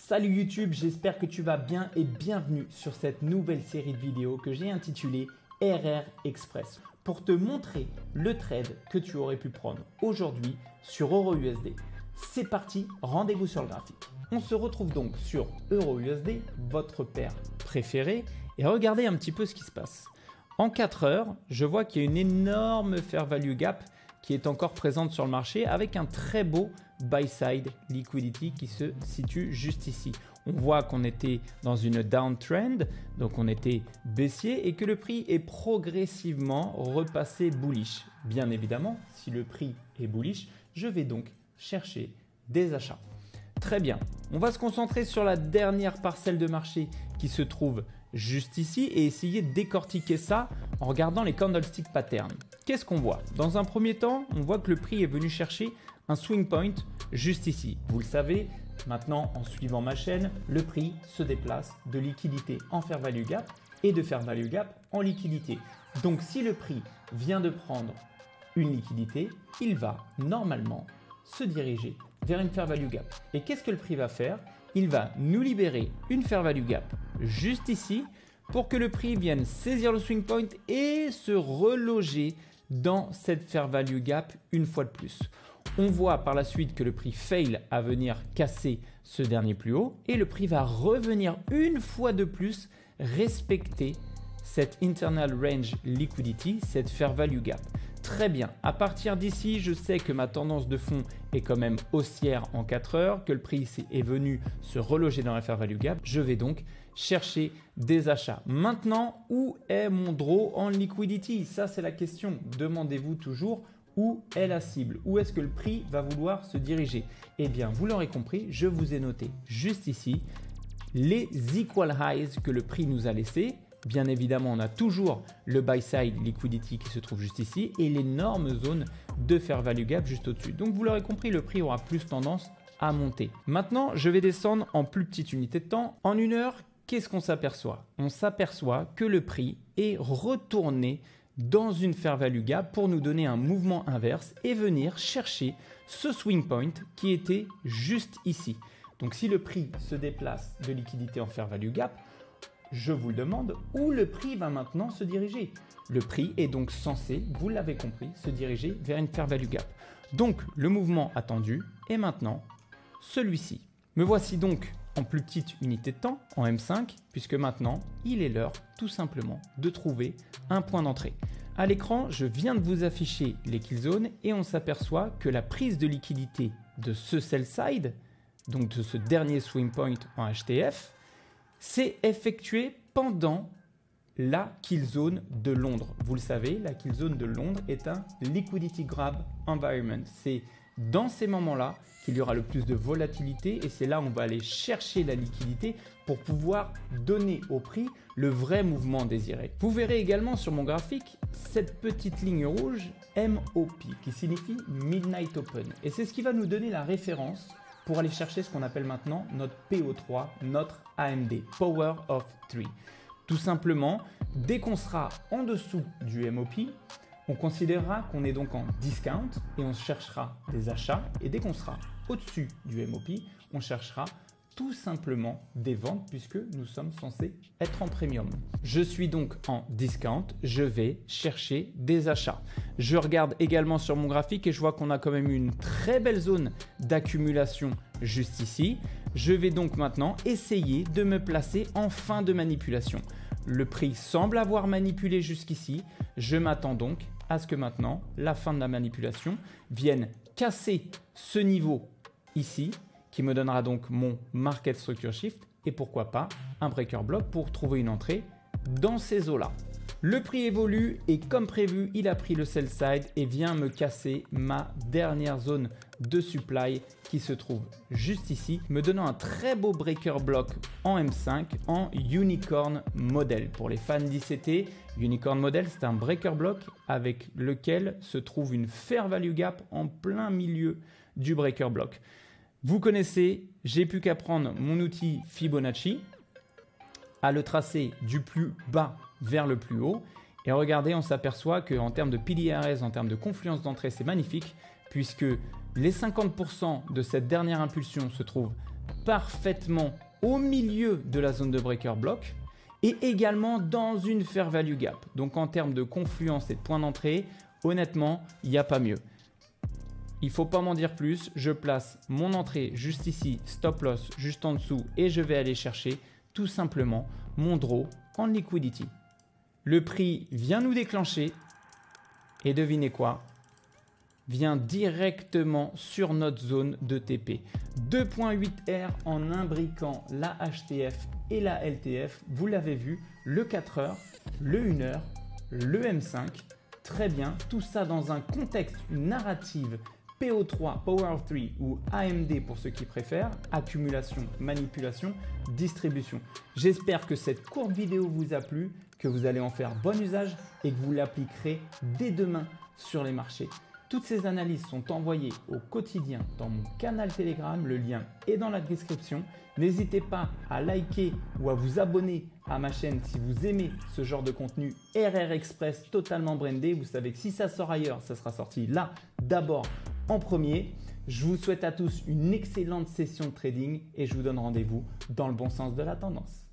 Salut YouTube, j'espère que tu vas bien et bienvenue sur cette nouvelle série de vidéos que j'ai intitulée RR Express pour te montrer le trade que tu aurais pu prendre aujourd'hui sur EURUSD. C'est parti, rendez-vous sur le graphique. On se retrouve donc sur EURUSD, votre paire préférée, et regardez un petit peu ce qui se passe. En 4 heures, je vois qu'il y a une énorme fair value gap qui est encore présente sur le marché avec un très beau buy side liquidity qui se situe juste ici. On voit qu'on était dans une downtrend, donc on était baissier et que le prix est progressivement repassé bullish. Bien évidemment, si le prix est bullish, je vais donc chercher des achats. Très bien, on va se concentrer sur la dernière parcelle de marché qui se trouve juste ici et essayer de décortiquer ça en regardant les candlestick patterns. Qu'est-ce qu'on voit? Dans un premier temps, on voit que le prix est venu chercher un swing point juste ici. Vous le savez, maintenant en suivant ma chaîne, le prix se déplace de liquidité en fair value gap et de fair value gap en liquidité. Donc si le prix vient de prendre une liquidité, il va normalement se diriger vers une fair value gap. Et qu'est-ce que le prix va faire? Il va nous libérer une fair value gap juste ici pour que le prix vienne saisir le swing point et se reloger dans cette fair value gap une fois de plus. On voit par la suite que le prix fail à venir casser ce dernier plus haut et le prix va revenir une fois de plus respecter cette internal range liquidity, cette fair value gap. Très bien, à partir d'ici, je sais que ma tendance de fond est quand même haussière en 4 heures, que le prix est venu se reloger dans la fair value gap. Je vais donc chercher des achats. Maintenant, où est mon draw en liquidity? Ça, c'est la question. Demandez-vous toujours où est la cible, où est-ce que le prix va vouloir se diriger. Eh bien, vous l'aurez compris, je vous ai noté juste ici les equal highs que le prix nous a laissés. Bien évidemment, on a toujours le buy side liquidity qui se trouve juste ici et l'énorme zone de fair value gap juste au-dessus. Donc, vous l'aurez compris, le prix aura plus tendance à monter. Maintenant, je vais descendre en plus petite unité de temps. En une heure, qu'est-ce qu'on s'aperçoit? On s'aperçoit que le prix est retourné dans une fair value gap pour nous donner un mouvement inverse et venir chercher ce swing point qui était juste ici. Donc, si le prix se déplace de liquidité en fair value gap, je vous le demande, où le prix va maintenant se diriger? Le prix est donc censé, vous l'avez compris, se diriger vers une fair value gap. Donc, le mouvement attendu est maintenant celui-ci. Me voici donc en plus petite unité de temps, en M5, puisque maintenant, il est l'heure tout simplement de trouver un point d'entrée. À l'écran, je viens de vous afficher les kill zones et on s'aperçoit que la prise de liquidité de ce sell side, donc de ce dernier swing point en HTF, c'est effectué pendant la kill zone de Londres. Vous le savez, la kill zone de Londres est un liquidity grab environment. C'est dans ces moments-là qu'il y aura le plus de volatilité et c'est là où on va aller chercher la liquidité pour pouvoir donner au prix le vrai mouvement désiré. Vous verrez également sur mon graphique cette petite ligne rouge MOP qui signifie Midnight Open et c'est ce qui va nous donner la référence pour aller chercher ce qu'on appelle maintenant notre PO3, notre AMD, Power of 3. Tout simplement, dès qu'on sera en dessous du MOP, on considérera qu'on est donc en discount et on cherchera des achats. Et dès qu'on sera au-dessus du MOP, on cherchera tout simplement des ventes puisque nous sommes censés être en premium. Je suis donc en discount, je vais chercher des achats. Je regarde également sur mon graphique et je vois qu'on a quand même une très belle zone d'accumulation juste ici. Je vais donc maintenant essayer de me placer en fin de manipulation. Le prix semble avoir manipulé jusqu'ici. Je m'attends donc à ce que maintenant la fin de la manipulation vienne casser ce niveau ici qui me donnera donc mon market structure shift et pourquoi pas un breaker block pour trouver une entrée dans ces eaux-là. Le prix évolue et comme prévu, il a pris le sell side et vient me casser ma dernière zone de supply qui se trouve juste ici, me donnant un très beau breaker block en M5 en Unicorn Model. Pour les fans d'ICT, Unicorn Model, c'est un breaker block avec lequel se trouve une fair value gap en plein milieu du breaker block. Vous connaissez, j'ai plus qu'à prendre mon outil Fibonacci, à le tracer du plus bas vers le plus haut. Et regardez, on s'aperçoit qu'en termes de PDRS, en termes de confluence d'entrée, c'est magnifique puisque les 50% de cette dernière impulsion se trouvent parfaitement au milieu de la zone de breaker block et également dans une fair value gap. Donc en termes de confluence et de point d'entrée, honnêtement, il n'y a pas mieux. Il ne faut pas m'en dire plus, je place mon entrée juste ici, stop loss juste en dessous et je vais aller chercher tout simplement mon draw en liquidity. Le prix vient nous déclencher et devinez quoi? Vient directement sur notre zone de TP. 2.8 R en imbriquant la HTF et la LTF. Vous l'avez vu, le 4 heures, le 1 heure, le M5. Très bien, tout ça dans un contexte, une narrative PO3, Power of 3 ou AMD pour ceux qui préfèrent, accumulation, manipulation, distribution. J'espère que cette courte vidéo vous a plu, que vous allez en faire bon usage et que vous l'appliquerez dès demain sur les marchés. Toutes ces analyses sont envoyées au quotidien dans mon canal Telegram, le lien est dans la description. N'hésitez pas à liker ou à vous abonner à ma chaîne si vous aimez ce genre de contenu RR Express totalement brandé. Vous savez que si ça sort ailleurs, ça sera sorti là d'abord en premier. Je vous souhaite à tous une excellente session de trading et je vous donne rendez-vous dans le bon sens de la tendance.